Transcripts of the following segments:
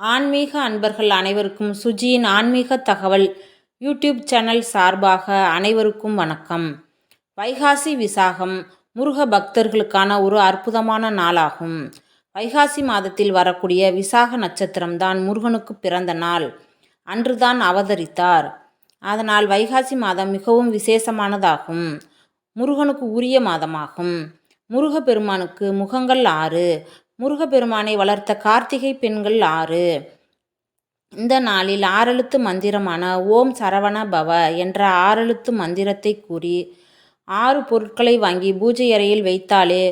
ஆன்மீக அன்பர்கள் அனைவருக்கும் சுஜியின் ஆன்மீக தகவல் யூடியூப் சேனல் சார்பாக அனைவருக்கும் வணக்கம். வைகாசி விசாகம் முருக பக்தர்களுக்கான ஒரு அற்புதமான நாளாகும். வைகாசி மாதத்தில் வரக்கூடிய விசாக நட்சத்திரம்தான் முருகனுக்கு பிறந்த நாள். அன்றுதான் அவதரித்தார். அதனால் வைகாசி மாதம் மிகவும் விசேஷமானதாகும். முருகனுக்கு உரிய மாதமாகும். முருகப்பெருமானுக்கு முகங்கள் 6. முருகப்பெருமானை வளர்த்த கார்த்திகை பெண்கள் 6. இந்த நாளில் 6 எழுத்து மந்திரமான ஓம் சரவண பவ என்ற 6 எழுத்து மந்திரத்தை கூறி 6 பொருட்களை வாங்கி பூஜை அறையில் வைத்தாலே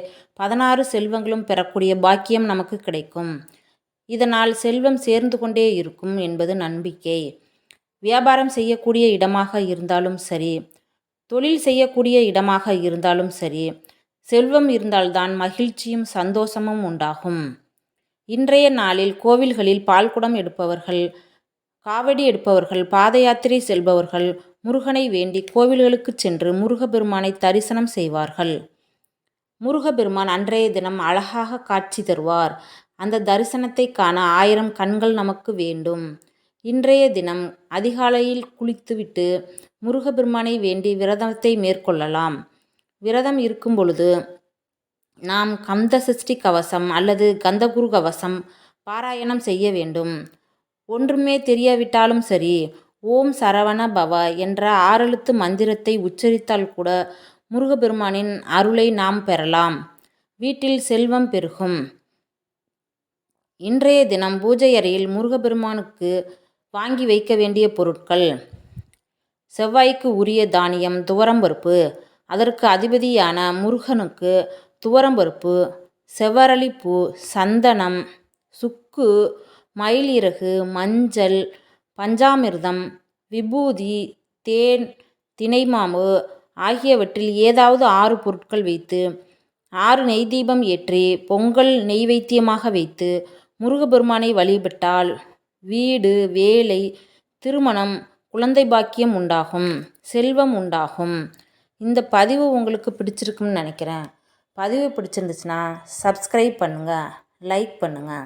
16 செல்வங்களும் பெறக்கூடிய பாக்கியம் நமக்கு கிடைக்கும். இதனால் செல்வம் சேர்ந்து கொண்டே இருக்கும் என்பது நம்பிக்கை. வியாபாரம் செய்யக்கூடிய இடமாக இருந்தாலும் சரி, தொழில் செய்யக்கூடிய இடமாக இருந்தாலும் சரி, செல்வம் இருந்தால்தான் மகிழ்ச்சியும் சந்தோஷமும் உண்டாகும். இன்றைய நாளில் கோவில்களில் பால்குடம் எடுப்பவர்கள், காவடி எடுப்பவர்கள், பாத யாத்திரை செல்பவர்கள் முருகனை வேண்டி கோவில்களுக்கு சென்று முருகப்பெருமானை தரிசனம் செய்வார்கள். முருகப்பெருமான் அன்றைய தினம் அழகாக காட்சி தருவார். அந்த தரிசனத்தை காண 1000 கண்கள் நமக்கு வேண்டும். இன்றைய தினம் அதிகாலையில் குளித்துவிட்டு முருகப்பெருமானை வேண்டி விரதத்தை மேற்கொள்ளலாம். விரதம் இருக்கும் பொழுது நாம் கந்த சஷ்டி கவசம் அல்லது கந்தகுரு கவசம் பாராயணம் செய்ய வேண்டும். ஒன்றுமே தெரியாவிட்டாலும் சரி, ஓம் சரவண பவ என்ற 6 எழுத்து மந்திரத்தை உச்சரித்தால் கூட முருகப்பெருமானின் அருளை நாம் பெறலாம். வீட்டில் செல்வம் பெருகும். இன்றைய தினம் பூஜை அறையில் முருகப்பெருமானுக்கு வாங்கி வைக்க வேண்டிய பொருட்கள்: செவ்வாய்க்கு உரிய தானியம் துவரம்பருப்பு. அதற்கு அதிபதியான முருகனுக்கு துவரம்பருப்பு, செவ்வரளிப்பூ, சந்தனம், சுக்கு, மயில் இறகு, மஞ்சள், பஞ்சாமிர்தம், விபூதி, தேன், தினைமாவு ஆகியவற்றில் ஏதாவது 6 பொருட்கள் வைத்து 6 நெய் தீபம் ஏற்றி பொங்கல் நெய்வேத்தியமாக வைத்து முருகப்பெருமானை வழிபட்டால் வீடு, வேலை, திருமணம், குழந்தை பாக்கியம் உண்டாகும், செல்வம் உண்டாகும். இந்த பதிவு உங்களுக்கு பிடிச்சிருக்குன்னு நினைக்கிறேன். பதிவு பிடிச்சிருந்துச்சுன்னா சப்ஸ்கிரைப் பண்ணுங்கள், லைக் பண்ணுங்கள்.